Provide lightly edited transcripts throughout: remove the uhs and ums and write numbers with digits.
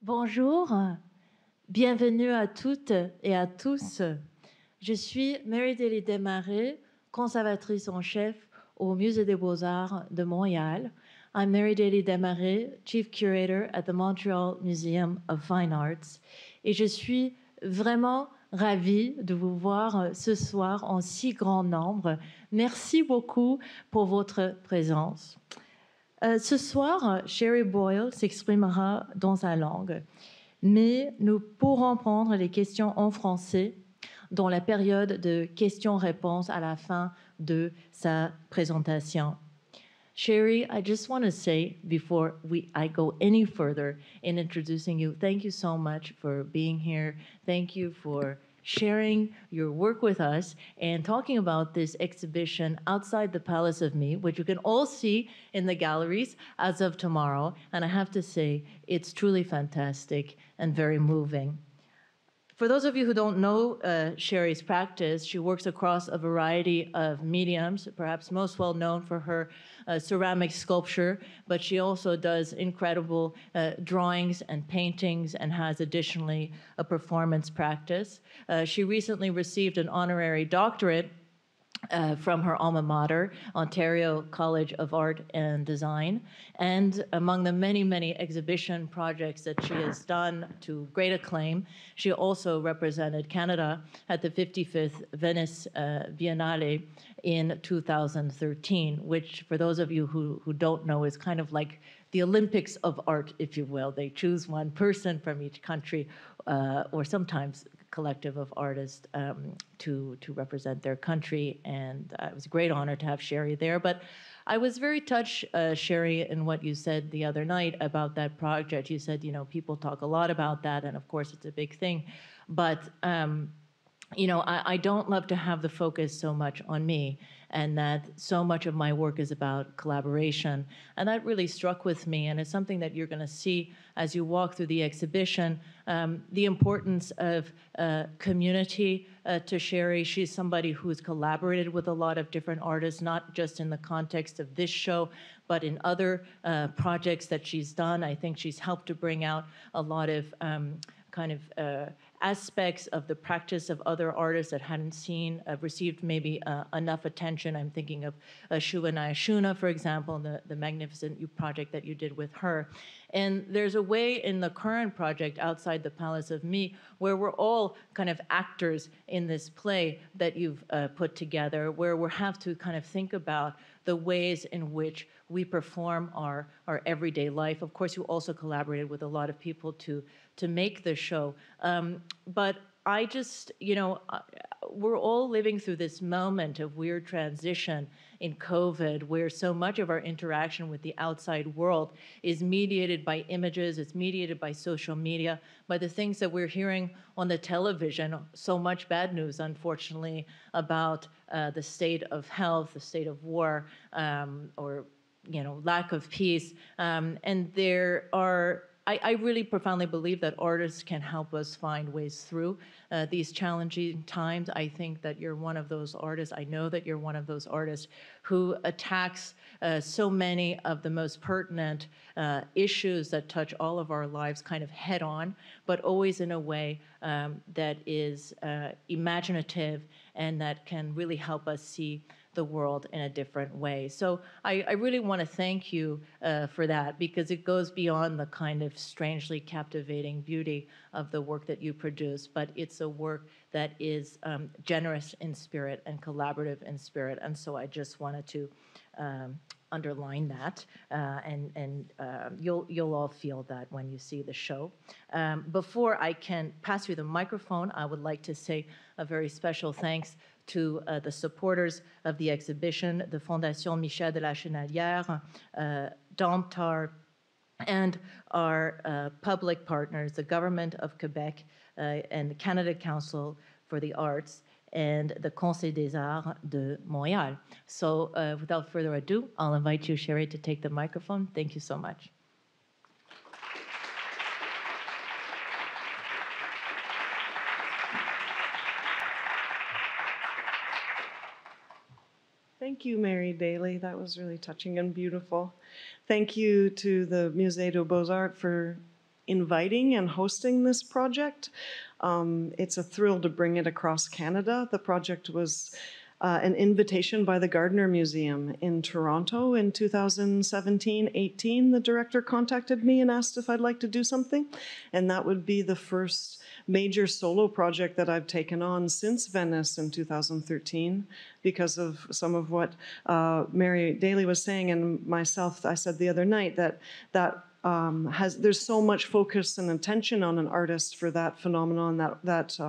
Bonjour, bienvenue à toutes et à tous. Je suis Mary Desmarais, conservatrice en chef au Musée des beaux-arts de Montréal. I'm Mary Desmarais, Chief Curator at the Montreal Museum of Fine Arts. Et je suis vraiment ravie de vous voir ce soir en si grand nombre. Merci beaucoup pour votre présence. Ce soir, Shary Boyle s'exprimera dans sa langue, mais nous pourrons prendre les questions en français dans la période de questions-réponses à la fin de sa présentation. Shary, I just want to say before I go any further in introducing you, thank you so much for being here. Thank you for sharing your work with us and talking about this exhibition outside the Palace of Me, which you can all see in the galleries as of tomorrow. And I have to say, it's truly fantastic and very moving. For those of you who don't know Shary's practice, she works across a variety of mediums, perhaps most well known for her ceramic sculpture, but she also does incredible drawings and paintings and has additionally a performance practice. She recently received an honorary doctorate from her alma mater, Ontario College of Art and Design. And among the many, many exhibition projects that she has done to great acclaim, she also represented Canada at the 55th Venice Biennale in 2013, which, for those of you who don't know, is kind of like the Olympics of art, if you will. They choose one person from each country, or sometimes collective of artists to represent their country, and it was a great honor to have Shary there. But I was very touched, Shary, in what you said the other night about that project. You said, people talk a lot about that, and of course it's a big thing, but I don't love to have the focus so much on me, and that so much of my work is about collaboration. And that really struck with me, and it's something that you're going to see as you walk through the exhibition, the importance of community to Shary. She's somebody who's collaborated with a lot of different artists, not just in the context of this show, but in other projects that she's done. I think she's helped to bring out a lot of aspects of the practice of other artists that hadn't received maybe enough attention. I'm thinking of Shuvanaya Shuna, for example, the magnificent project that you did with her. And there's a way in the current project, Outside the Palace of Me, where we're all kind of actors in this play that you've put together, where we have to kind of think about the ways in which we perform our everyday life. Of course, you also collaborated with a lot of people to make the show. But I just, we're all living through this moment of weird transition in COVID, where so much of our interaction with the outside world is mediated by images, it's mediated by social media, by the things that we're hearing on the television, so much bad news, unfortunately, about the state of health, the state of war, or lack of peace. And there are, I really profoundly believe that artists can help us find ways through these challenging times. I think that you're one of those artists. I know that you're one of those artists who attacks so many of the most pertinent issues that touch all of our lives kind of head on, but always in a way that is imaginative and that can really help us see the world in a different way. So I really want to thank you for that, because it goes beyond the kind of strangely captivating beauty of the work that you produce, but it's a work that is generous in spirit and collaborative in spirit. And so I just wanted to underline that, and you'll all feel that when you see the show. Before I can pass you the microphone, I would like to say a very special thanks to the supporters of the exhibition, the Fondation Michel de la Chenalière, Domtar, and our public partners, the Government of Quebec and the Canada Council for the Arts, and the Conseil des Arts de Montréal. So without further ado, I'll invite you, Shary, to take the microphone. Thank you so much. Thank you, Mary Daly. That was really touching and beautiful. Thank you to the Musée des beaux-arts for inviting and hosting this project. It's a thrill to bring it across Canada. The project was an invitation by the Gardner Museum in Toronto in 2017-18. The director contacted me and asked if I'd like to do something, and that would be the first major solo project that I've taken on since Venice in 2013, because of some of what Mary Daly was saying and myself. I said the other night that there's so much focus and attention on an artist for that phenomenon, that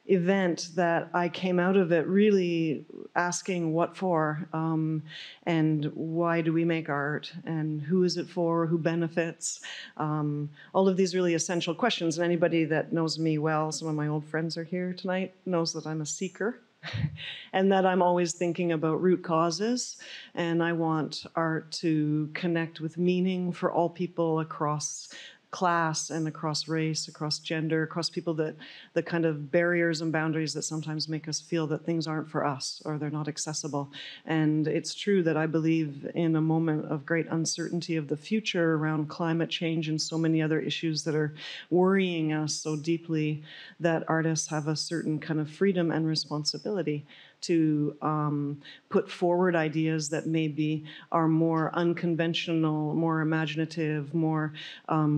event, that I came out of it really asking what for, and why do we make art, and who is it for, who benefits, all of these really essential questions. And anybody that knows me well, some of my old friends are here tonight, knows that I'm a seeker. And that I'm always thinking about root causes, and I want art to connect with meaning for all people across class and across race, across gender, across people, that the kind of barriers and boundaries that sometimes make us feel that things aren't for us or they're not accessible. And it's true that I believe in a moment of great uncertainty of the future around climate change and so many other issues that are worrying us so deeply, that artists have a certain kind of freedom and responsibility to put forward ideas that maybe are more unconventional, more imaginative, more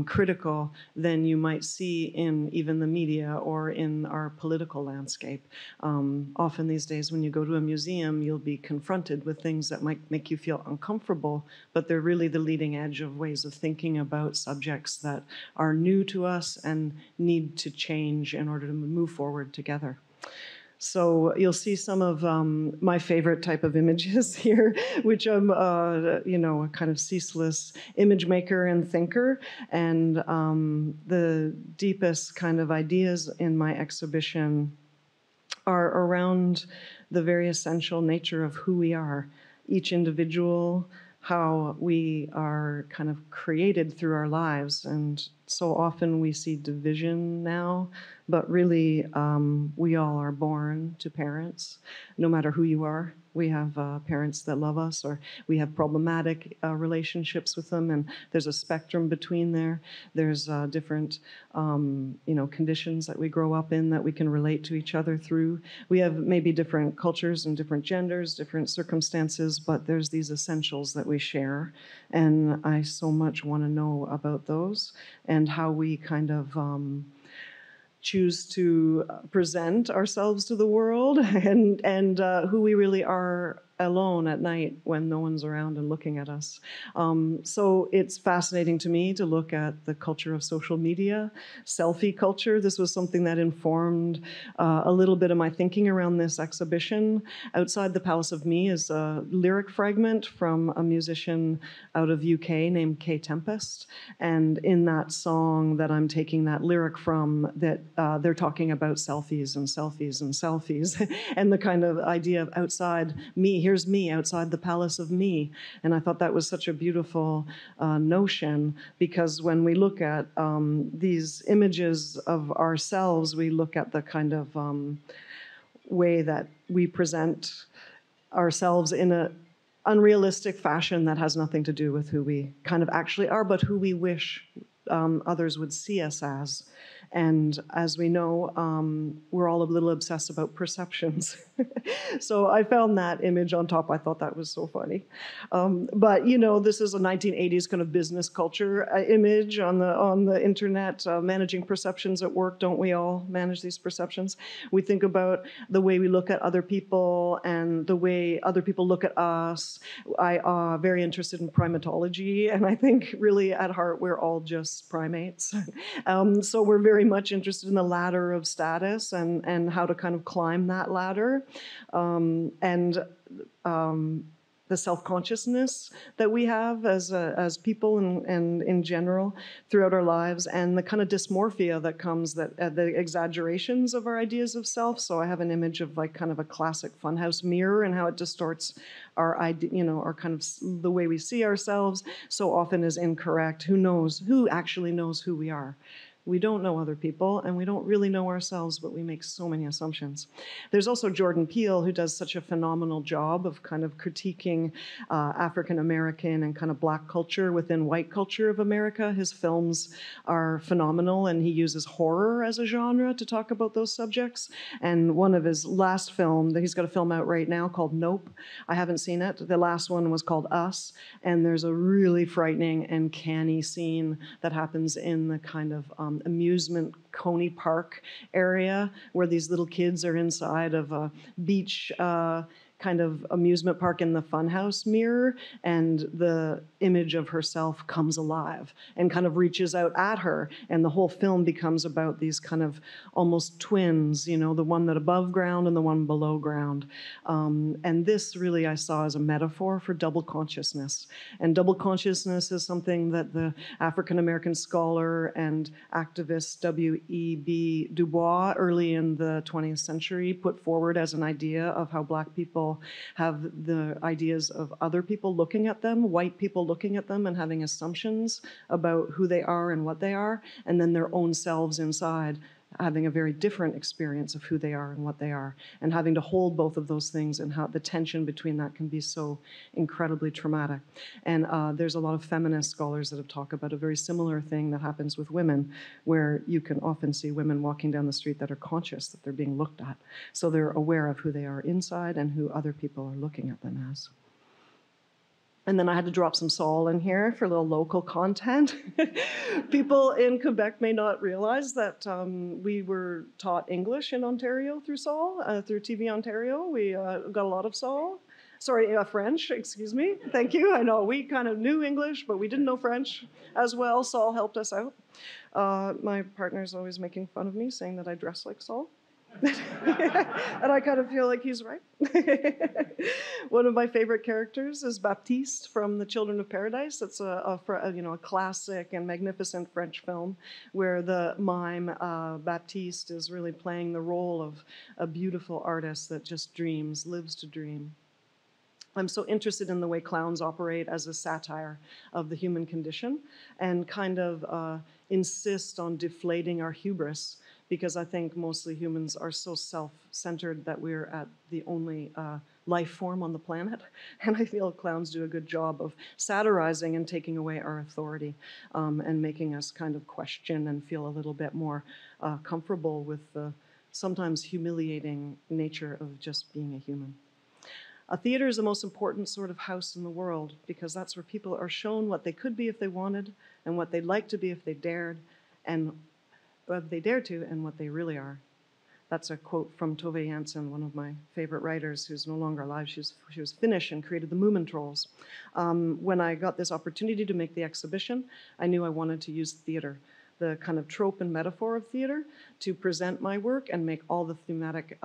critical than you might see in even the media or in our political landscape. Often these days when you go to a museum, you'll be confronted with things that might make you feel uncomfortable, but they're really the leading edge of ways of thinking about subjects that are new to us and need to change in order to move forward together. So you'll see some of my favorite type of images here, which I'm, a kind of ceaseless image maker and thinker. And the deepest kind of ideas in my exhibition are around the very essential nature of who we are, each individual, how we are kind of created through our lives. And so often we see division now, but really we all are born to parents, no matter who you are. We have parents that love us, or we have problematic relationships with them, and there's a spectrum between there. There's different conditions that we grow up in that we can relate to each other through. We have maybe different cultures and different genders, different circumstances, but there's these essentials that we share, and I so much want to know about those and how we kind of choose to present ourselves to the world, and who we really are alone at night when no one's around and looking at us. So it's fascinating to me to look at the culture of social media, selfie culture. This was something that informed a little bit of my thinking around this exhibition. Outside the Palace of Me is a lyric fragment from a musician out of UK named Kay Tempest. And in that song that I'm taking that lyric from, that they're talking about selfies and selfies and selfies and the kind of idea of outside me. Here's me outside the Palace of Me. And I thought that was such a beautiful notion, because when we look at these images of ourselves, we look at the kind of way that we present ourselves in an unrealistic fashion that has nothing to do with who we kind of actually are, but who we wish others would see us as. And as we know, we're all a little obsessed about perceptions. So I found that image on top. I thought that was so funny. But this is a 1980s kind of business culture image on the internet, managing perceptions at work. Don't we all manage these perceptions? We think about the way we look at other people and the way other people look at us. I'm very interested in primatology, and I think really at heart we're all just primates. So we're very much interested in the ladder of status and how to kind of climb that ladder, and the self-consciousness that we have as people and in general throughout our lives, and the kind of dysmorphia that comes, that the exaggerations of our ideas of self. So I have an image of like kind of a classic funhouse mirror and how it distorts our kind of the way we see ourselves so often is incorrect. Who actually knows who we are? We don't know other people, and we don't really know ourselves, but we make so many assumptions. There's also Jordan Peele, who does such a phenomenal job of kind of critiquing African American and kind of Black culture within white culture of America. His films are phenomenal, and he uses horror as a genre to talk about those subjects. And one of his last film, he's got a film out right now called Nope. I haven't seen it. The last one was called Us, and there's a really frightening and canny scene that happens in the kind of amusement Coney Park area where these little kids are inside of a beach kind of amusement park in the funhouse mirror, and the image of herself comes alive and kind of reaches out at her, and the whole film becomes about these kind of almost twins, the one that above ground and the one below ground. And this really I saw as a metaphor for double consciousness. And double consciousness is something that the African-American scholar and activist W.E.B. Du Bois early in the 20th century put forward as an idea of how Black people have the ideas of other people looking at them, white people looking at them and having assumptions about who they are and what they are, and then their own selves inside having a very different experience of who they are and what they are, and having to hold both of those things, and how the tension between that can be so incredibly traumatic. And there's a lot of feminist scholars that have talked about a very similar thing that happens with women, where you can often see women walking down the street that are conscious that they're being looked at. So they're aware of who they are inside and who other people are looking at them as. And then I had to drop some Saul in here for a little local content. People in Quebec may not realize that we were taught English in Ontario through Saul, through TV Ontario. We got a lot of Saul. Sorry, French, excuse me. Thank you. I know we kind of knew English, but we didn't know French as well. Saul helped us out. My partner's always making fun of me, saying that I dress like Saul. And I kind of feel like he's right. One of my favorite characters is Baptiste from The Children of Paradise. It's a classic and magnificent French film where the mime Baptiste is really playing the role of a beautiful artist that just dreams, lives to dream. I'm so interested in the way clowns operate as a satire of the human condition, and kind of insist on deflating our hubris, because I think mostly humans are so self-centered that we're at the only life form on the planet. And I feel clowns do a good job of satirizing and taking away our authority, and making us kind of question and feel a little bit more comfortable with the sometimes humiliating nature of just being a human. A theater is the most important sort of house in the world, because that's where people are shown what they could be if they wanted, and what they'd like to be if they dared, and what they dare to, and what they really are. That's a quote from Tove Jansson, one of my favorite writers, who's no longer alive. She was Finnish and created the Moomin Trolls. When I got this opportunity to make the exhibition, I knew I wanted to use theater, the kind of trope and metaphor of theater, to present my work and make all the thematic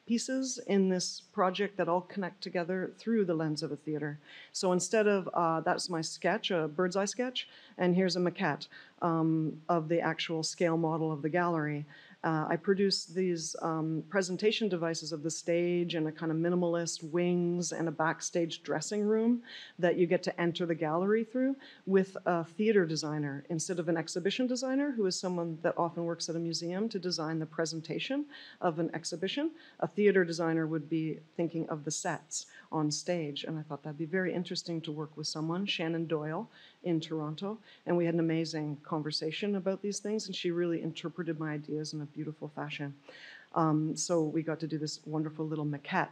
pieces in this project that all connect together through the lens of a theater. So instead of, that's my sketch, a bird's eye sketch, and here's a maquette of the actual scale model of the gallery. I produced these presentation devices of the stage and a kind of minimalist wings and a backstage dressing room that you get to enter the gallery through with a theater designer instead of an exhibition designer, who is someone that often works at a museum to design the presentation of an exhibition. A theater designer would be thinking of the sets on stage, and I thought that'd be very interesting to work with someone, Shannon Doyle, in Toronto, and we had an amazing conversation about these things, and she really interpreted my ideas in a beautiful fashion. So we got to do this wonderful little maquette.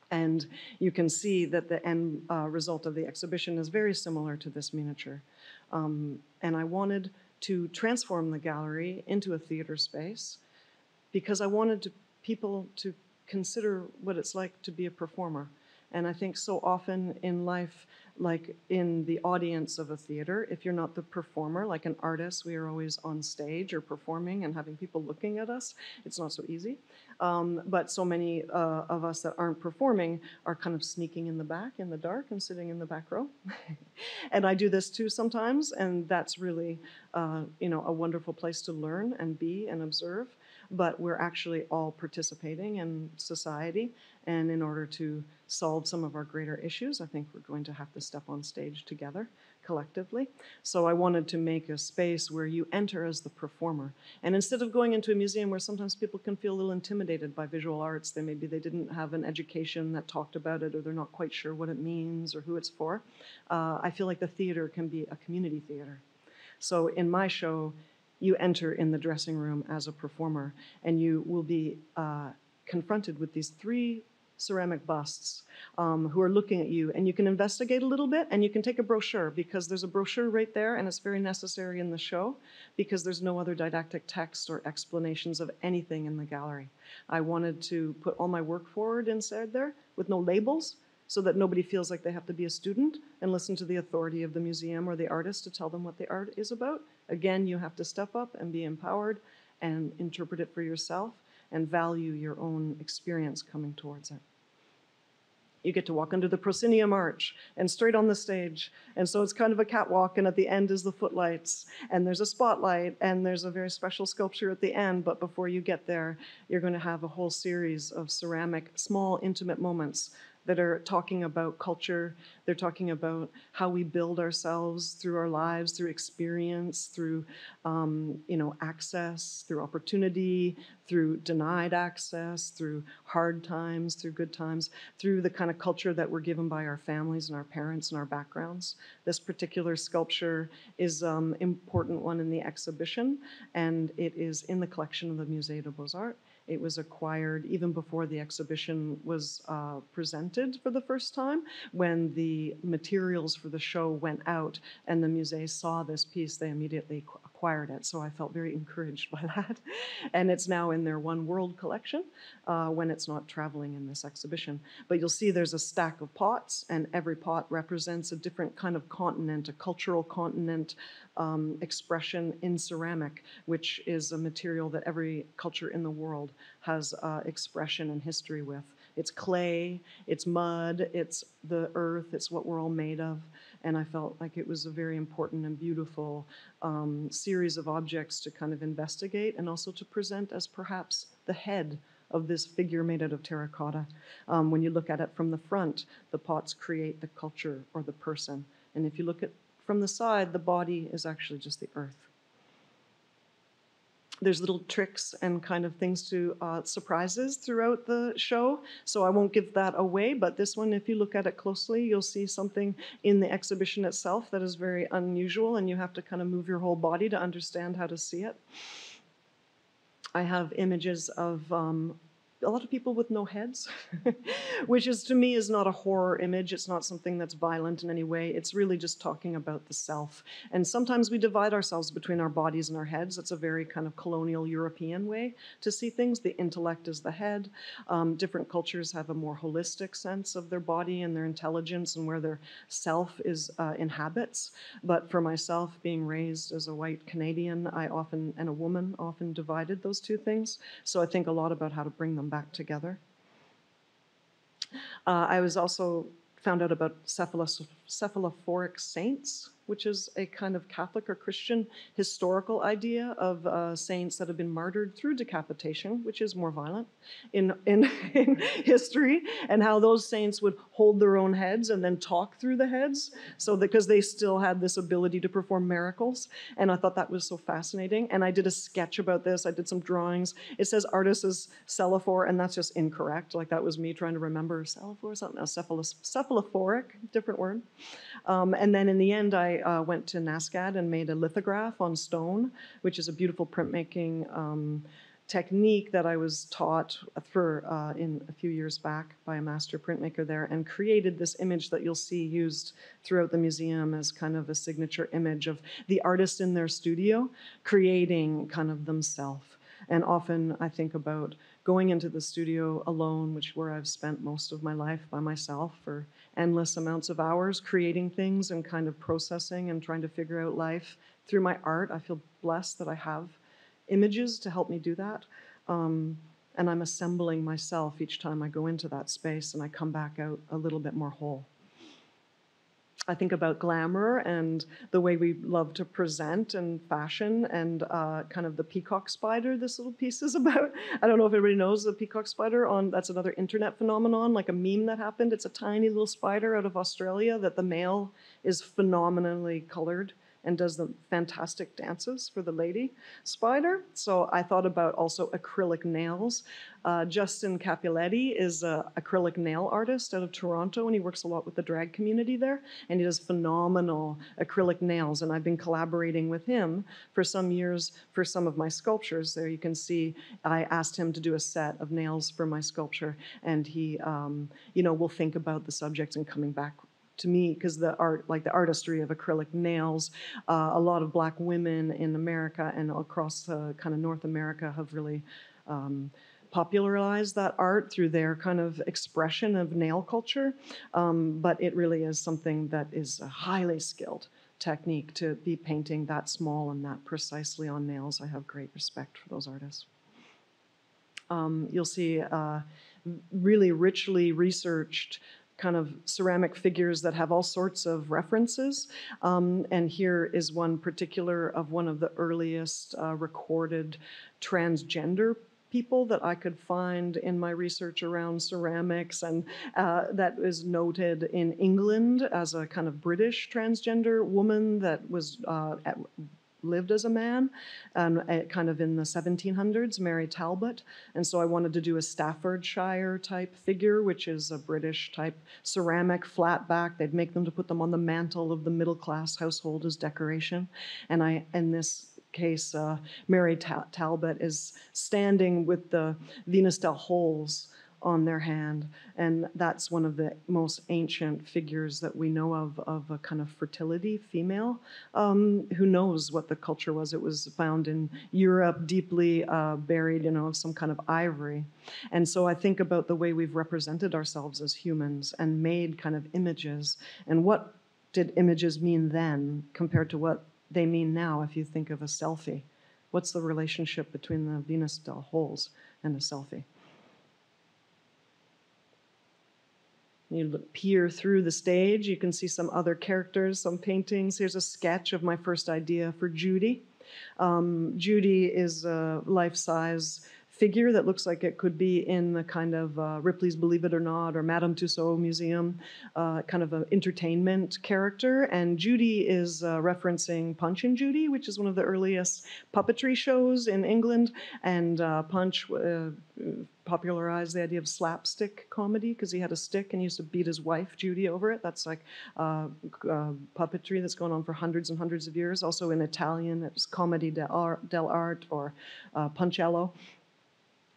And you can see that the end result of the exhibition is very similar to this miniature. And I wanted to transform the gallery into a theater space, because I wanted people to consider what it's like to be a performer. And I think so often in life, like in the audience of a theater, if you're not the performer, like an artist, we are always on stage or performing and having people looking at us. It's not so easy. But so many of us that aren't performing are kind of sneaking in the back in the dark and sitting in the back row. And I do this too sometimes, and that's really a wonderful place to learn and be and observe. but we're actually all participating in society. And in order to solve some of our greater issues, I think we're going to have to step on stage together, collectively. So I wanted to make a space where you enter as the performer. And instead of going into a museum where sometimes people can feel a little intimidated by visual arts, maybe they didn't have an education that talked about it, or they're not quite sure what it means or who it's for, I feel like the theater can be a community theater. So in my show, you enter in the dressing room as a performer, and you will be confronted with these 3 ceramic busts who are looking at you, and you can investigate a little bit, and you can take a brochure, because there's a brochure right there, and it's very necessary in the show because there's no other didactic text or explanations of anything in the gallery. I wanted to put all my work forward inside there with no labels, so that nobody feels like they have to be a student and listen to the authority of the museum or the artist to tell them what the art is about. Again, you have to step up and be empowered and interpret it for yourself and value your own experience coming towards it. You get to walk under the proscenium arch and straight on the stage. And so it's kind of a catwalk, and at the end is the footlights, and there's a spotlight, and there's a very special sculpture at the end. But before you get there, you're going to have a whole series of ceramic, small, intimate moments that are talking about culture. They're talking about how we build ourselves through our lives, through experience, through access, through opportunity, through denied access, through hard times, through good times, through the kind of culture that we're given by our families and our parents and our backgrounds. This particular sculpture is an important one in the exhibition, and it is in the collection of the Musée de Beaux-arts. It was acquired even before the exhibition was presented for the first time. When the materials for the show went out and the Musée saw this piece, they immediately acquired it. So I felt very encouraged by that. And it's now in their One World collection when it's not traveling in this exhibition. But you'll see there's a stack of pots, and every pot represents a different kind of continent, a cultural continent, expression in ceramic, which is a material that every culture in the world has expression and history with. It's clay, it's mud, it's the earth, it's what we're all made of. And I felt like it was a very important and beautiful series of objects to kind of investigate, and also to present as perhaps the head of this figure made out of terracotta. When you look at it from the front, the pots create the culture or the person. And if you look at from the side, the body is actually just the earth. There's little tricks and kind of things to surprises throughout the show, so I won't give that away, but this one, if you look at it closely, you'll see something in the exhibition itself that is very unusual, and you have to kind of move your whole body to understand how to see it. I have images of a lot of people with no heads, which is, to me, is not a horror image. It's not something that's violent in any way. It's really just talking about the self. And sometimes we divide ourselves between our bodies and our heads. That's a very kind of colonial European way to see things. The intellect is the head. Different cultures have a more holistic sense of their body and their intelligence and where their self is inhabits. But for myself, being raised as a white Canadian, and a woman, often divided those two things. So I think a lot about how to bring them back together. I was also found out about cephalophoric saints, which is a kind of Catholic or Christian historical idea of saints that have been martyred through decapitation, which is more violent in history, and how those saints would hold their own heads and then talk through the heads, so because they still had this ability to perform miracles. And I thought that was so fascinating. And I did a sketch about this. I did some drawings. It says artist is cephalophore, and that's just incorrect. Like, that was me trying to remember cephalophore or something. Cephalophoric, different word. And then in the end, I went to NASCAD and made a lithograph on stone, which is a beautiful printmaking technique that I was taught in a few years back by a master printmaker there, and created this image that you'll see used throughout the museum as kind of a signature image of the artist in their studio creating kind of themselves. And often I think about going into the studio alone, where I've spent most of my life by myself for endless amounts of hours, creating things and kind of processing and trying to figure out life through my art. I feel blessed that I have images to help me do that. And I'm assembling myself each time I go into that space, and I come back out a little bit more whole. I think about glamour and the way we love to present and fashion and kind of the peacock spider this little piece is about. I don't know if everybody knows the peacock spider. That's another internet phenomenon, like a meme that happened. It's a tiny little spider out of Australia that the male is phenomenally colored and does the fantastic dances for the lady spider. So I thought about also acrylic nails. Justin Capuletti is an acrylic nail artist out of Toronto, and he works a lot with the drag community there, and he does phenomenal acrylic nails, and I've been collaborating with him for some years for some of my sculptures. There you can see I asked him to do a set of nails for my sculpture, and he will think about the subjects and coming back to me, because the art, like the artistry of acrylic nails, a lot of Black women in America and across kind of North America have really popularized that art through their kind of expression of nail culture. But it really is something that is a highly skilled technique to be painting that small and that precisely on nails. I have great respect for those artists. You'll see really richly researched kind of ceramic figures that have all sorts of references. And here is one particular of one of the earliest recorded transgender people that I could find in my research around ceramics, and that is noted in England as a kind of British transgender woman that was lived as a man, kind of in the 1700s, Mary Talbot. And so I wanted to do a Staffordshire type figure, which is a British type ceramic flat back. They'd make them to put them on the mantle of the middle class household as decoration. And in this case, Mary Talbot is standing with the Venus del Holes on their hand, and that's one of the most ancient figures that we know of a kind of fertility female. Who knows what the culture was? It was found in Europe, deeply buried, of some kind of ivory. And so I think about the way we've represented ourselves as humans and made kind of images, and what did images mean then compared to what they mean now. If you think of a selfie, what's the relationship between the Venus del Holes and a selfie? You peer through the stage, you can see some other characters, some paintings. Here's a sketch of my first idea for Judy. Judy is a life-size figure that looks like it could be in the kind of Ripley's Believe It or Not or Madame Tussauds Museum, kind of an entertainment character. And Judy is referencing Punch and Judy, which is one of the earliest puppetry shows in England. And Punch popularized the idea of slapstick comedy because he had a stick and he used to beat his wife, Judy, over it. That's like puppetry that's gone on for hundreds and hundreds of years. Also in Italian, it's comedy dell'arte or Puncello.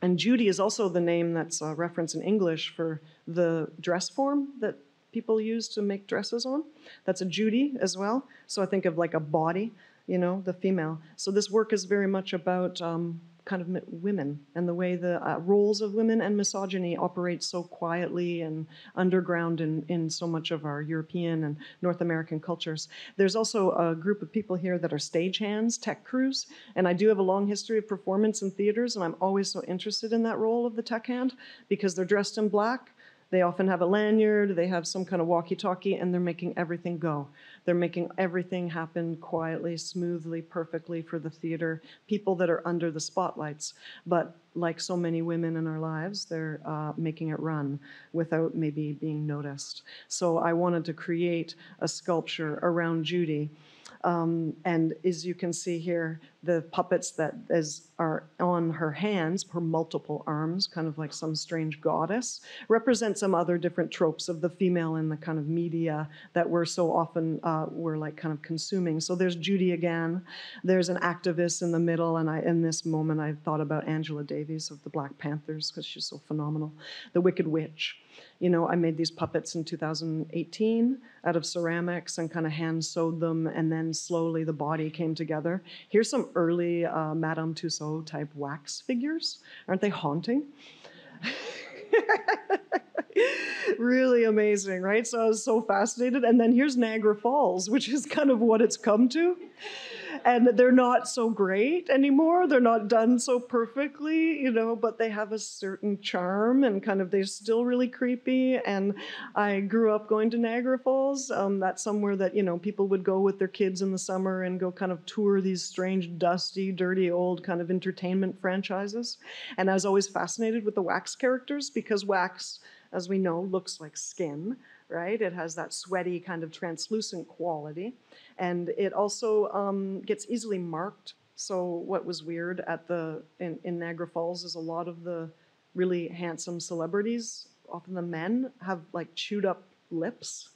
And Judy is also the name that's referenced in English for the dress form that people use to make dresses on. That's a Judy as well. So I think of like a body, the female. So this work is very much about kind of women and the way the roles of women and misogyny operate so quietly and underground in so much of our European and North American cultures. There's also a group of people here that are stagehands, tech crews, and I do have a long history of performance in theaters, and I'm always so interested in that role of the tech hand because they're dressed in black. They often have a lanyard, they have some kind of walkie-talkie, and they're making everything go. They're making everything happen quietly, smoothly, perfectly for the theater, people that are under the spotlights. But like so many women in our lives, they're making it run without maybe being noticed. So I wanted to create a sculpture around Judy. And as you can see here, the puppets that are on her hands, her multiple arms, kind of like some strange goddess, represent some other different tropes of the female in the kind of media that we're so often, we're like kind of consuming. So there's Judy again. There's an activist in the middle, and in this moment I thought about Angela Davis of the Black Panthers because she's so phenomenal. The Wicked Witch. I made these puppets in 2018 out of ceramics and kind of hand sewed them, and then slowly the body came together. Here's some early Madame Tussauds type wax figures. Aren't they haunting? Really amazing, right? So I was so fascinated. And then here's Niagara Falls, which is kind of what it's come to. And they're not so great anymore. They're not done so perfectly, you know, but they have a certain charm and kind of, they're still really creepy. And I grew up going to Niagara Falls. That's somewhere that, you know, people would go with their kids in the summer and go kind of tour these strange, dusty, dirty, old kind of entertainment franchises. And I was always fascinated with the wax characters because wax, as we know, looks like skin, right? It has that sweaty kind of translucent quality. And it also gets easily marked. So what was weird in Niagara Falls is a lot of the really handsome celebrities, often the men, have like chewed up lips.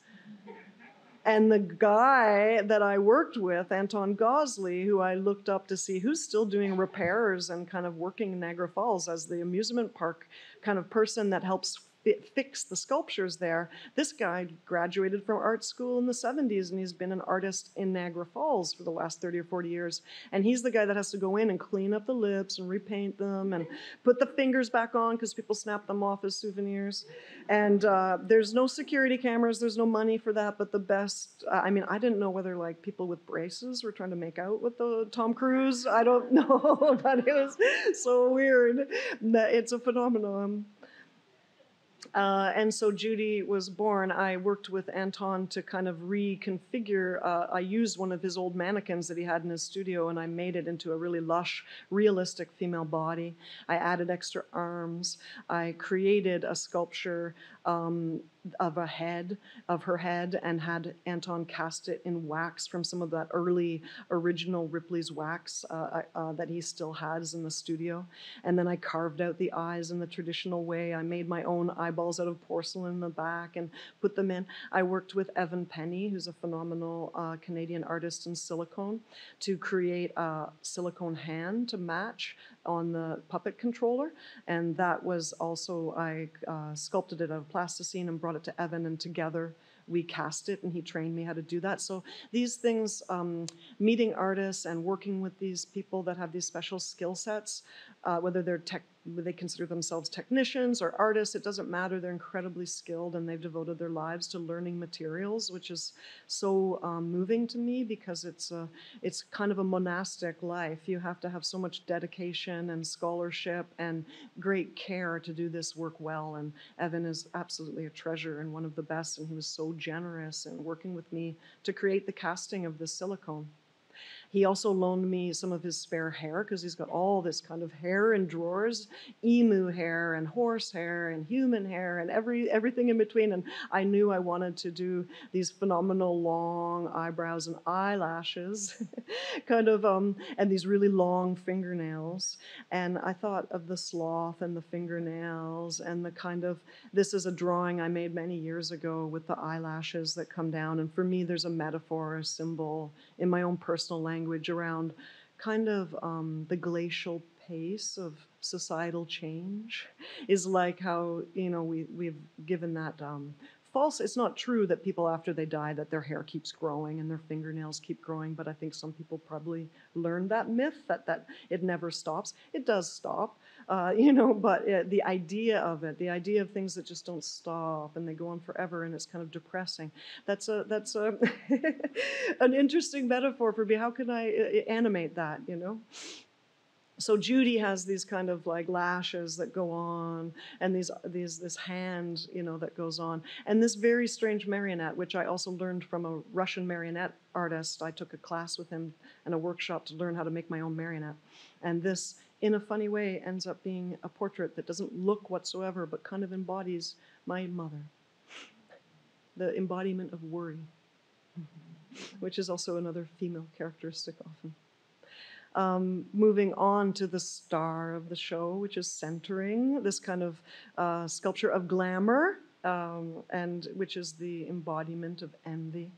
And the guy that I worked with, Anton Gosley, who I looked up to see who's still doing repairs and kind of working in Niagara Falls as the amusement park kind of person that helps fix the sculptures there. This guy graduated from art school in the 70s, and he's been an artist in Niagara Falls for the last 30 or 40 years. And he's the guy that has to go in and clean up the lips and repaint them and put the fingers back on because people snap them off as souvenirs. And there's no security cameras, there's no money for that, but the best, I mean, I didn't know whether like people with braces were trying to make out with the Tom Cruise. I don't know, but it was so weird. It's a phenomenon. And so Judy was born. I worked with Anton to kind of reconfigure. I used one of his old mannequins that he had in his studio, and I made it into a really lush, realistic female body. I added extra arms. I created a sculpture of her head, and had Anton cast it in wax from some of that early original Ripley's wax that he still has in the studio. And then I carved out the eyes in the traditional way. I made my own eyeballs out of porcelain in the back and put them in. I worked with Evan Penny, who's a phenomenal Canadian artist in silicone, to create a silicone hand to match on the puppet controller. And that was also, I sculpted it out of plasticine and brought it to Evan, and together we cast it, and he trained me how to do that. So these things, meeting artists and working with these people that have these special skill sets, whether they consider themselves technicians or artists, it doesn't matter. They're incredibly skilled, and they've devoted their lives to learning materials, which is so moving to me, because it's kind of a monastic life. You have to have so much dedication and scholarship and great care to do this work well. And Evan is absolutely a treasure and one of the best, and he was so generous in working with me to create the casting of the silicone. He also loaned me some of his spare hair, because he's got all this kind of hair in drawers, emu hair and horse hair and human hair and everything in between. And I knew I wanted to do these phenomenal long eyebrows and eyelashes, kind of, and these really long fingernails. And I thought of the sloth and the fingernails and the kind of, this is a drawing I made many years ago with the eyelashes that come down. And for me, there's a metaphor, a symbol in my own personal language around kind of the glacial pace of societal change, is like how, you know, we've given that false, it's not true that people after they die that their hair keeps growing and their fingernails keep growing, but I think some people probably learned that myth that it never stops. It does stop, you know, but the idea of it, the idea of things that just don't stop and they go on forever, and it's kind of depressing. That's a an interesting metaphor for me. How can I animate that, you know? So Judy has these kind of like lashes that go on, and this hand, you know, that goes on, and this very strange marionette, which I also learned from a Russian marionette artist. I took a class with him and a workshop to learn how to make my own marionette. And this, in a funny way, ends up being a portrait that doesn't look whatsoever, but kind of embodies my mother, the embodiment of worry, which is also another female characteristic often. Moving on to the star of the show, which is centering, this kind of sculpture of glamour, and which is the embodiment of envy.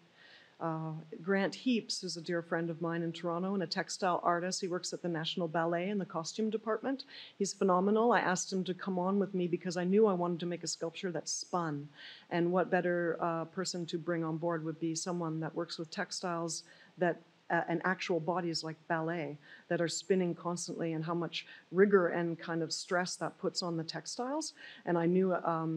Grant Heaps is a dear friend of mine in Toronto and a textile artist. He works at the National Ballet in the costume department. He's phenomenal. I asked him to come on with me because I knew I wanted to make a sculpture that spun. And what better person to bring on board would be someone that works with textiles that and actual bodies like ballet that are spinning constantly, and how much rigor and kind of stress that puts on the textiles. And I knew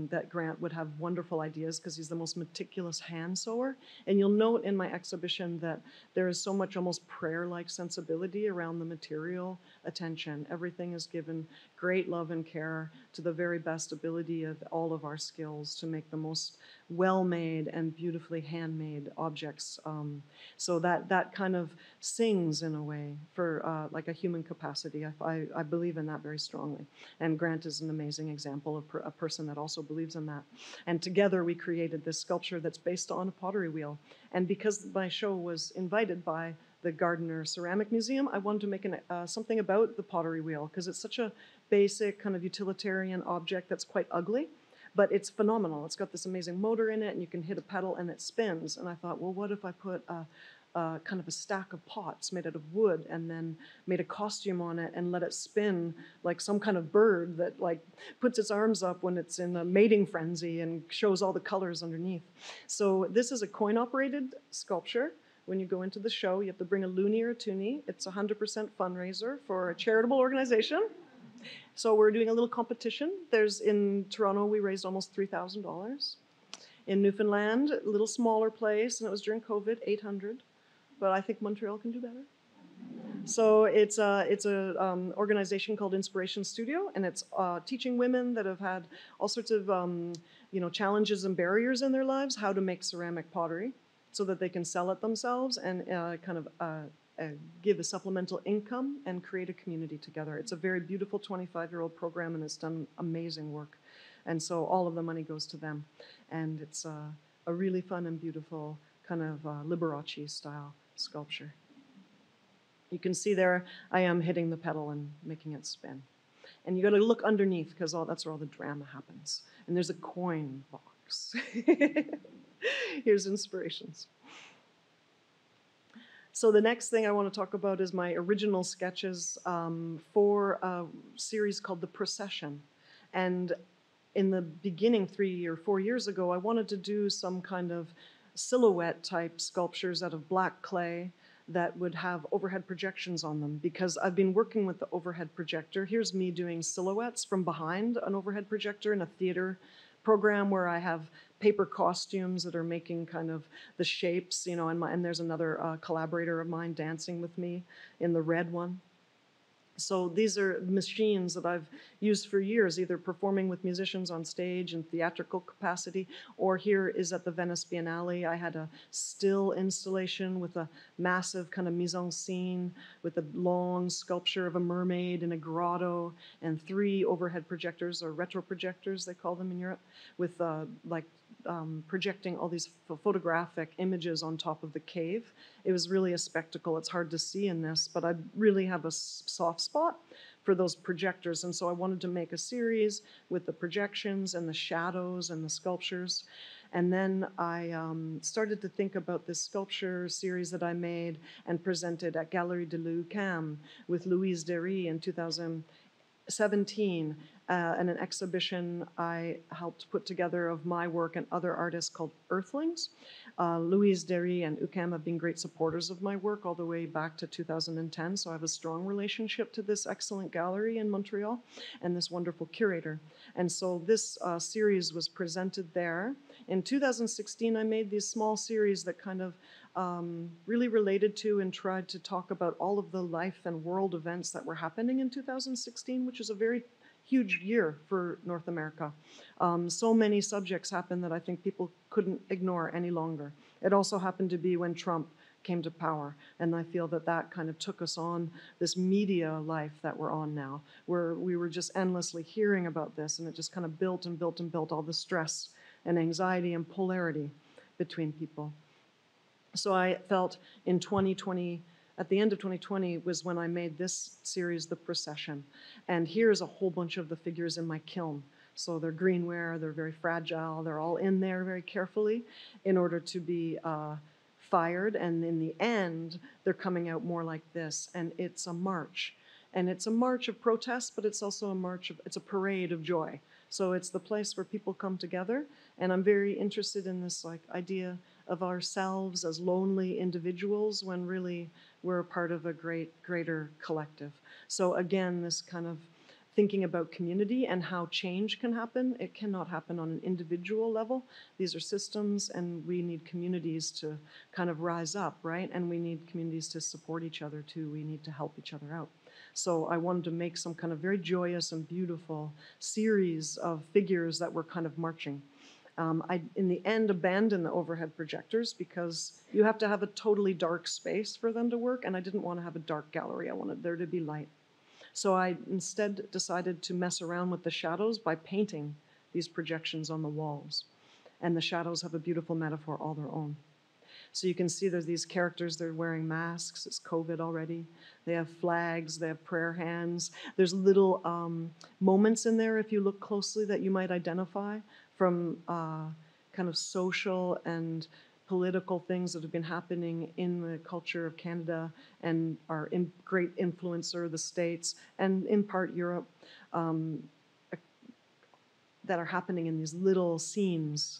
that Grant would have wonderful ideas because he's the most meticulous hand sewer. And you'll note in my exhibition that there is so much almost prayer-like sensibility around the material attention. Everything is given great love and care to the very best ability of all of our skills to make the most well-made and beautifully handmade objects. So that kind of sings in a way for like a human capacity. I believe in that very strongly. And Grant is an amazing example of a person that also believes in that. And together we created this sculpture that's based on a pottery wheel. And because my show was invited by the Gardiner Ceramic Museum, I wanted to make something about the pottery wheel, because it's such a basic kind of utilitarian object that's quite ugly, but it's phenomenal. It's got this amazing motor in it, and you can hit a pedal and it spins. And I thought, well, what if I put kind of a stack of pots made out of wood and then made a costume on it and let it spin like some kind of bird that like puts its arms up when it's in a mating frenzy and shows all the colors underneath. So this is a coin-operated sculpture. When you go into the show, you have to bring a loonie or a toonie. It's a 100% fundraiser for a charitable organization. So we're doing a little competition. In Toronto, we raised almost $3,000. In Newfoundland, a little smaller place, and it was during COVID, 800. But I think Montreal can do better. So it's a organization called Inspiration Studio, and it's teaching women that have had all sorts of challenges and barriers in their lives how to make ceramic pottery, so that they can sell it themselves and give a supplemental income and create a community together. It's a very beautiful 25-year-old program, and it's done amazing work. And so all of the money goes to them. And it's a really fun and beautiful kind of Liberace style sculpture. You can see there I am hitting the pedal and making it spin. And you got to look underneath, because that's where all the drama happens. And there's a coin box. Here's inspirations. So the next thing I want to talk about is my original sketches for a series called The Procession. And in the beginning, 3 or 4 years ago, I wanted to do some kind of silhouette type sculptures out of black clay that would have overhead projections on them, because I've been working with the overhead projector. Here's me doing silhouettes from behind an overhead projector in a theater program where I have paper costumes that are making kind of the shapes, and there's another collaborator of mine dancing with me in the red one. So these are machines that I've used for years, either performing with musicians on stage in theatrical capacity, or here is at the Venice Biennale. I had a still installation with a massive kind of mise en scene with a long sculpture of a mermaid in a grotto and 3 overhead projectors, or retro projectors, they call them in Europe, with projecting all these photographic images on top of the cave. It was really a spectacle. It's hard to see in this, but I really have a soft spot for those projectors. And so I wanted to make a series with the projections and the shadows and the sculptures. And then I started to think about this sculpture series that I made and presented at Galerie de l'UQAM with Louise Derry in 2017, and an exhibition I helped put together of my work and other artists called Earthlings. Louise Derry and UQAM have been great supporters of my work all the way back to 2010, so I have a strong relationship to this excellent gallery in Montreal and this wonderful curator. And so this series was presented there. In 2016, I made these small series that kind of really related to and tried to talk about all of the life and world events that were happening in 2016, which is a very huge year for North America. So many subjects happened that I think people couldn't ignore any longer. It also happened to be when Trump came to power, and I feel that that kind of took us on this media life that we're on now, where we were just endlessly hearing about this, and it just kind of built and built and built all the stress and anxiety and polarity between people. So I felt in 2020, at the end of 2020 was when I made this series, The Procession. And here's a whole bunch of the figures in my kiln. So they're greenware, they're very fragile, they're all in there very carefully in order to be fired. And in the end, they're coming out more like this. And it's a march. And it's a march of protest, but it's also it's a parade of joy. So it's the place where people come together. And I'm very interested in this idea of ourselves as lonely individuals when really we're a part of a greater collective. So again, this kind of thinking about community and how change can happen. It cannot happen on an individual level. These are systems, and we need communities to kind of rise up, right? And we need communities to support each other too. We need to help each other out. So I wanted to make some kind of very joyous and beautiful series of figures that were kind of marching. I, in the end, abandoned the overhead projectors because you have to have a totally dark space for them to work, and I didn't want to have a dark gallery. I wanted there to be light. So I instead decided to mess around with the shadows by painting these projections on the walls. And the shadows have a beautiful metaphor all their own. So you can see there's these characters, they're wearing masks, it's COVID already. They have flags, they have prayer hands. There's little moments in there, if you look closely, that you might identify from kind of social and political things that have been happening in the culture of Canada and are great influencer, the States, and in part Europe, that are happening in these little scenes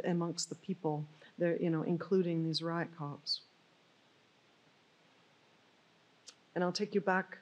amongst the people. They're, including these riot cops. And I'll take you back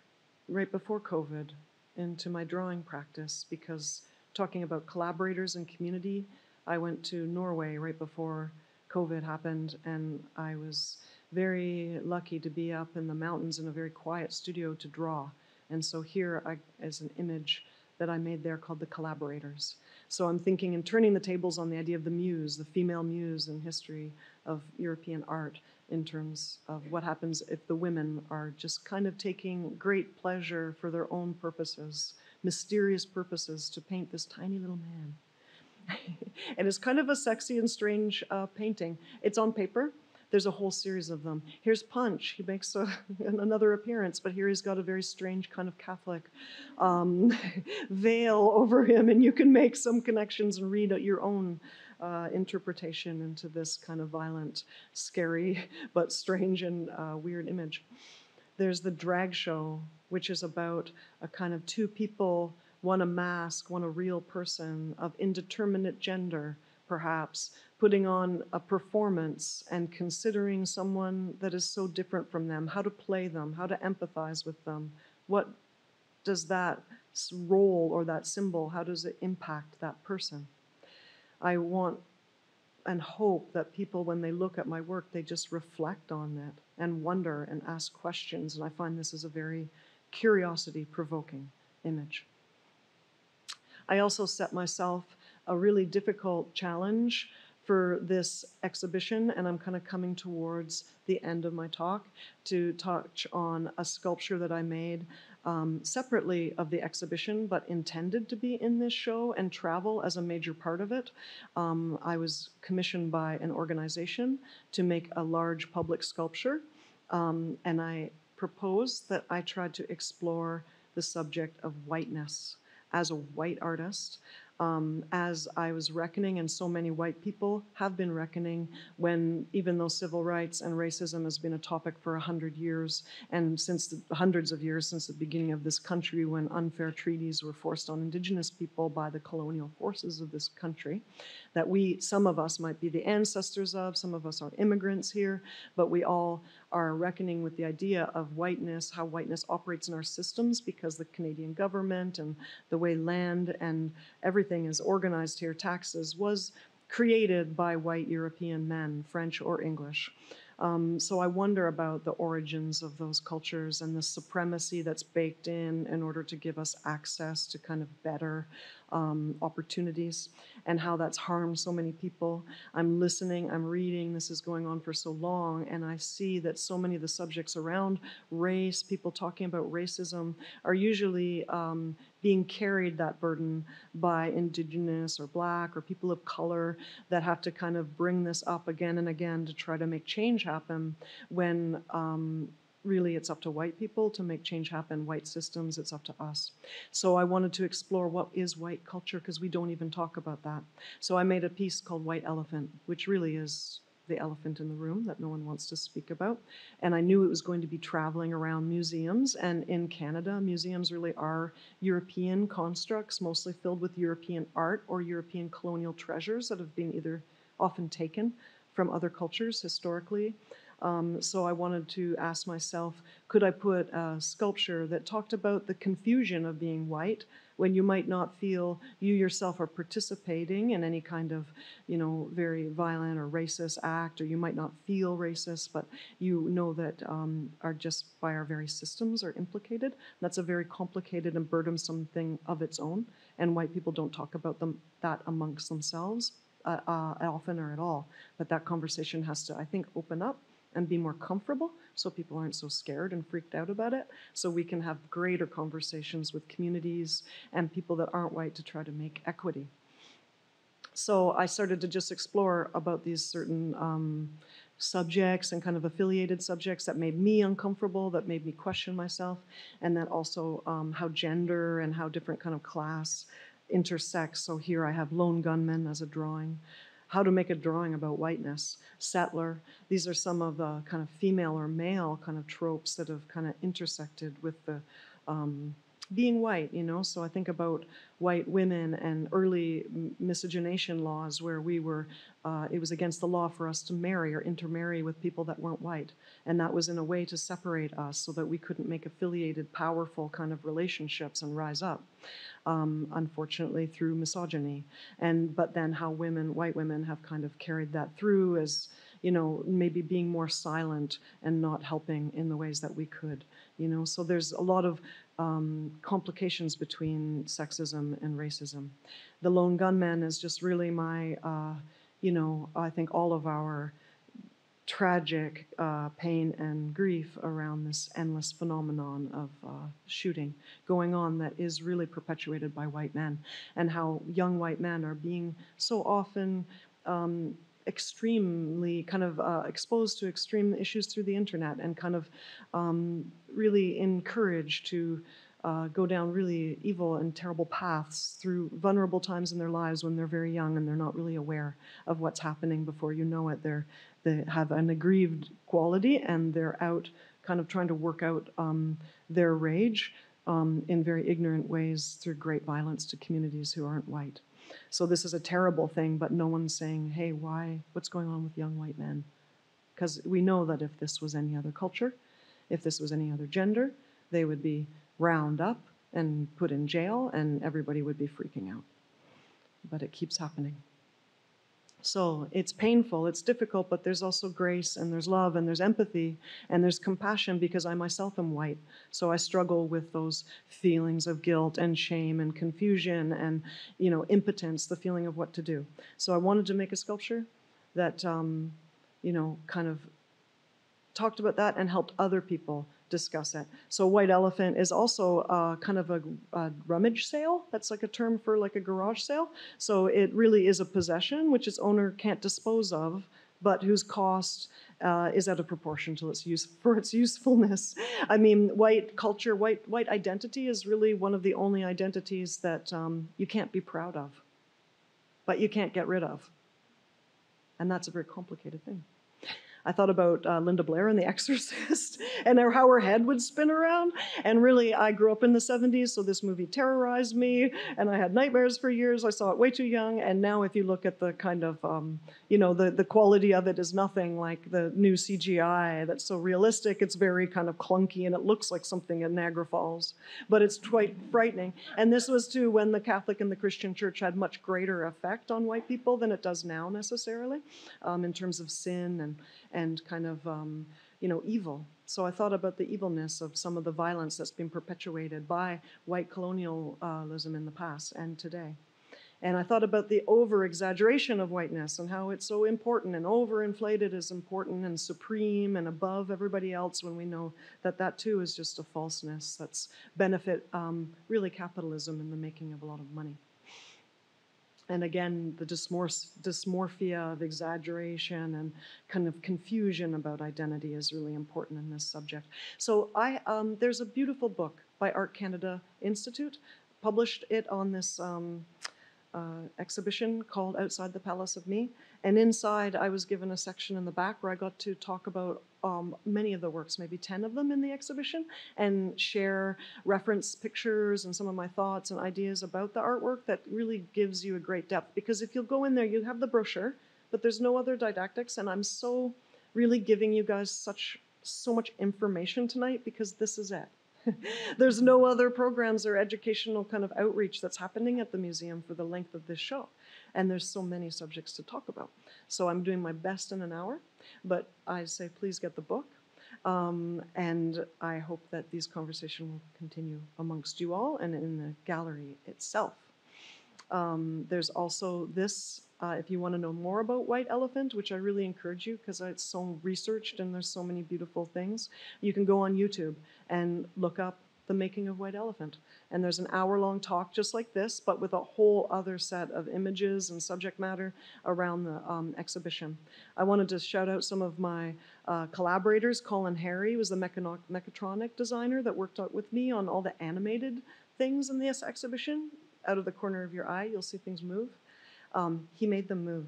right before COVID into my drawing practice, because talking about collaborators and community, I went to Norway right before COVID happened, and I was very lucky to be up in the mountains in a very quiet studio to draw. And so here is an image that I made there called The Collaborators. So I'm thinking and turning the tables on the idea of the muse, the female muse in history of European art, in terms of what happens if the women are just kind of taking great pleasure for their own purposes, mysterious purposes, to paint this tiny little man. And it's kind of a sexy and strange painting. It's on paper. There's a whole series of them. Here's Punch. He makes another appearance, but here he's got a very strange kind of Catholic veil over him, and you can make some connections and read your own interpretation into this kind of violent, scary, but strange and weird image. There's the drag show, which is about a kind of two people, one a mask, one a real person of indeterminate gender, perhaps, putting on a performance and considering someone that is so different from them, how to play them, how to empathize with them. What does that role or that symbol, how does it impact that person? I want and hope that people, when they look at my work, they just reflect on that and wonder and ask questions. And I find this is a very curiosity-provoking image. I also set myself a really difficult challenge for this exhibition, and I'm kind of coming towards the end of my talk, to touch on a sculpture that I made separately of the exhibition, but intended to be in this show and travel as a major part of it. I was commissioned by an organization to make a large public sculpture, and I proposed that I tried to explore the subject of whiteness as a white artist, as I was reckoning, and so many white people have been reckoning, when even though civil rights and racism has been a topic for 100 years, and since hundreds of years since the beginning of this country, when unfair treaties were forced on Indigenous people by the colonial forces of this country, that some of us might be the ancestors of, some of us are immigrants here, but we all are reckoning with the idea of whiteness, how whiteness operates in our systems, because the Canadian government and the way land and everything is organized here, taxes, was created by white European men, French or English. So I wonder about the origins of those cultures and the supremacy that's baked in order to give us access to kind of better opportunities, and how that's harmed so many people. I'm listening, I'm reading, this is going on for so long, and I see that so many of the subjects around race, people talking about racism, are usually being carried, that burden, by Indigenous or Black or people of color, that have to kind of bring this up again and again to try to make change happen, when really it's up to white people to make change happen, white systems, it's up to us. So I wanted to explore what is white culture, because we don't even talk about that. So I made a piece called White Elephant, which really is the elephant in the room that no one wants to speak about. And I knew it was going to be traveling around museums, and in Canada, museums really are European constructs, mostly filled with European art or European colonial treasures that have been either often taken from other cultures historically. So I wanted to ask myself, could I put a sculpture that talked about the confusion of being white when you might not feel you yourself are participating in any kind of, very violent or racist act, or you might not feel racist, but you know that are just by our very systems are implicated. That's a very complicated and burdensome thing of its own, and white people don't talk about that amongst themselves often or at all. But that conversation has to, I think, open up and be more comfortable so people aren't so scared and freaked out about it, so we can have greater conversations with communities and people that aren't white to try to make equity. So I started to just explore about these certain subjects and kind of affiliated subjects that made me uncomfortable, that made me question myself, and that also how gender and how different kind of class intersects. So here I have lone gunman as a drawing. How to make a drawing about whiteness, settler. These are some of the kind of female or male kind of tropes that have kind of intersected with the being white, So I think about white women and early miscegenation laws where it was against the law for us to marry or intermarry with people that weren't white. And that was in a way to separate us so that we couldn't make affiliated, powerful kind of relationships and rise up. Unfortunately, through misogyny. But then how white women have kind of carried that through as, maybe being more silent and not helping in the ways that we could, So there's a lot of complications between sexism and racism. The lone gunman is just really my, I think all of our tragic pain and grief around this endless phenomenon of shooting going on that is really perpetuated by white men, and how young white men are being so often extremely kind of exposed to extreme issues through the internet and kind of really encouraged to go down really evil and terrible paths through vulnerable times in their lives when they're very young and they're not really aware of what's happening. Before you know it, they have an aggrieved quality and they're out kind of trying to work out their rage in very ignorant ways through great violence to communities who aren't white. So this is a terrible thing, but no one's saying, hey, what's going on with young white men? Because we know that if this was any other culture, if this was any other gender, they would be round up and put in jail and everybody would be freaking out. But it keeps happening. So it's painful, it's difficult, but there's also grace and there's love and there's empathy and there's compassion because I myself am white. So I struggle with those feelings of guilt and shame and confusion and, impotence, the feeling of what to do. So I wanted to make a sculpture that, kind of talked about that and helped other people discuss it. So white elephant is also kind of a rummage sale. That's like a term for like a garage sale. So it really is a possession which its owner can't dispose of, but whose cost is out of proportion to its usefulness. I mean, white culture, white identity is really one of the only identities that you can't be proud of, but you can't get rid of. And that's a very complicated thing. I thought about Linda Blair in The Exorcist and how her head would spin around. And really, I grew up in the 70s, so this movie terrorized me, and I had nightmares for years. I saw it way too young, and now if you look at the kind of, the quality of it is nothing like the new CGI that's so realistic. It's very kind of clunky, and it looks like something in Niagara Falls, but it's quite frightening. And this was too when the Catholic and the Christian church had much greater effect on white people than it does now necessarily, in terms of sin and kind of, evil. So I thought about the evilness of some of the violence that's been perpetuated by white colonialism in the past and today. And I thought about the over-exaggeration of whiteness and how it's so important and overinflated is important and supreme and above everybody else when we know that that too is just a falseness that's benefit really capitalism in the making of a lot of money. And again, the dysmorphia of exaggeration and kind of confusion about identity is really important in this subject. So there's a beautiful book by Art Canada Institute, published it on this exhibition called Outside the Palace of Me. And inside, I was given a section in the back where I got to talk about many of the works, maybe 10 of them in the exhibition, and share reference pictures and some of my thoughts and ideas about the artwork that really gives you a great depth. Because if you'll go in there, you have the brochure, but there's no other didactics, and I'm so really giving you guys so much information tonight because this is it. There's no other programs or educational kind of outreach that's happening at the museum for the length of this show. And there's so many subjects to talk about. So I'm doing my best in an hour, but I say please get the book. And I hope that these conversations will continue amongst you all and in the gallery itself. There's also this, if you want to know more about White Elephant, which I really encourage you because it's so researched and there's so many beautiful things, you can go on YouTube and look up the making of White Elephant. And there's an hour-long talk just like this, but with a whole other set of images and subject matter around the exhibition. I wanted to shout out some of my collaborators. Colin Harry was the mechatronic designer that worked out with me on all the animated things in this exhibition. Out of the corner of your eye, you'll see things move. He made them move.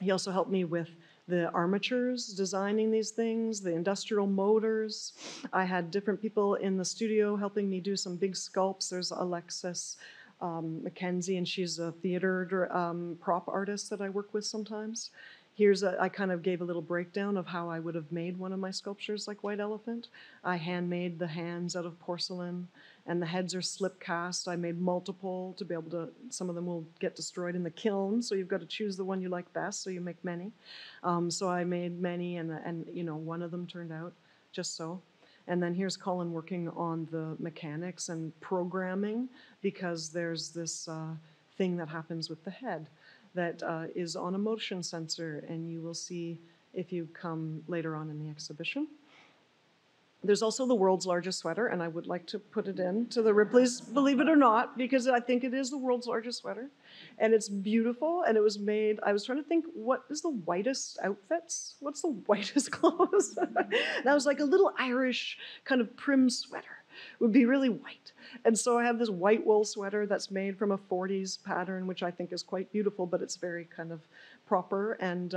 He also helped me with the armatures, designing these things, the industrial motors. I had different people in the studio helping me do some big sculpts. There's Alexis Mackenzie, and she's a theater prop artist that I work with sometimes. I kind of gave a little breakdown of how I would have made one of my sculptures like White Elephant. I handmade the hands out of porcelain, and the heads are slip cast. I made multiple to be able to, some of them will get destroyed in the kiln, so you've got to choose the one you like best, so you make many. So I made many, and you know, one of them turned out just so. And then here's Colin working on the mechanics and programming, because there's this thing that happens with the head that is on a motion sensor, and you will see if you come later on in the exhibition. There's also the world's largest sweater, and I would like to put it into the Ripley's, believe it or not, because I think it is the world's largest sweater. And it's beautiful, and it was made, I was trying to think, what is the whitest outfits? What's the whitest clothes? And I was like, a little Irish kind of prim sweater would be really white. And so I have this white wool sweater that's made from a 40s pattern, which I think is quite beautiful, but it's very kind of proper. And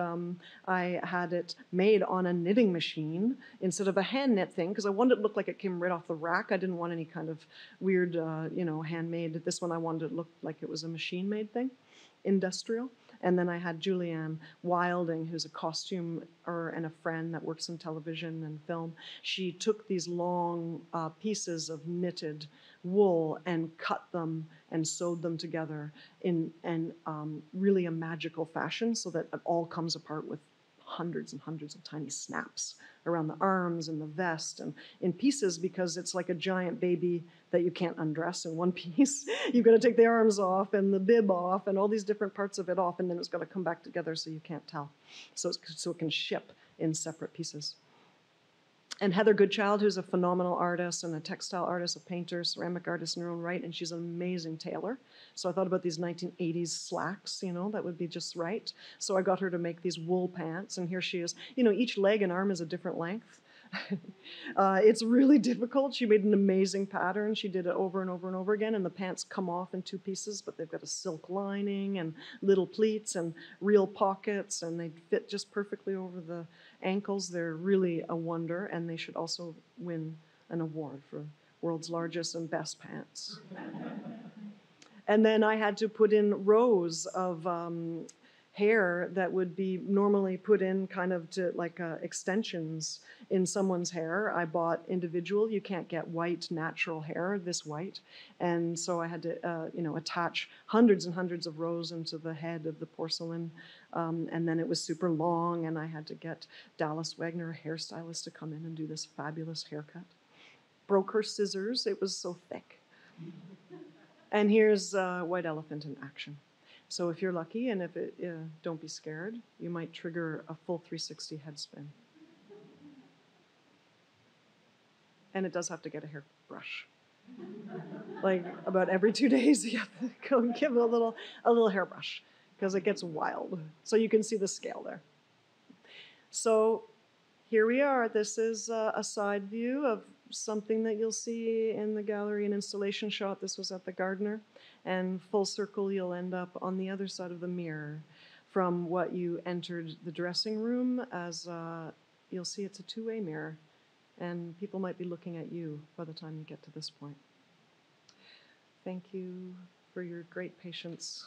I had it made on a knitting machine instead of a hand knit thing, because I wanted it to look like it came right off the rack. I didn't want any kind of weird, you know, handmade. This one I wanted it to look like it was a machine made thing, industrial. And then I had Julianne Wilding, who's a costumer and a friend that works in television and film. She took these long pieces of knitted wool and cut them and sewed them together in really a magical fashion, so that it all comes apart with hundreds and hundreds of tiny snaps around the arms and the vest and in pieces, because it's like a giant baby that you can't undress in one piece. You've got to take the arms off and the bib off and all these different parts of it off, and then it's got to come back together so you can't tell. So it can ship in separate pieces. And Heather Goodchild, who's a phenomenal artist and a textile artist, a painter, ceramic artist in her own right, and she's an amazing tailor. So I thought about these 1980s slacks, you know, that would be just right. So I got her to make these wool pants, and here she is. You know, each leg and arm is a different length. It's really difficult. She made an amazing pattern. She did it over and over and over again, and the pants come off in two pieces, but they've got a silk lining and little pleats and real pockets, and they fit just perfectly over the ankles. They're really a wonder, and they should also win an award for world's largest and best pants. And then I had to put in rows of hair that would be normally put in kind of to like extensions in someone's hair. I bought individual. You can't get white natural hair this white, and so I had to you know, attach hundreds and hundreds of rows into the head of the porcelain, and then it was super long, and I had to get Dallas Wagner, a hairstylist, to come in and do this fabulous haircut. Broke her scissors. It was so thick. And here's White Elephant in action. So if you're lucky, and if it, don't be scared, you might trigger a full 360 head spin. And it does have to get a hairbrush. Like about every 2 days, you have to go and give it a little hairbrush, because it gets wild. So you can see the scale there. So here we are. This is a side view of something that you'll see in the gallery, an installation shot. This was at the Gardiner. And full circle, you'll end up on the other side of the mirror from what you entered the dressing room, as you'll see it's a two-way mirror, and people might be looking at you by the time you get to this point. Thank you for your great patience.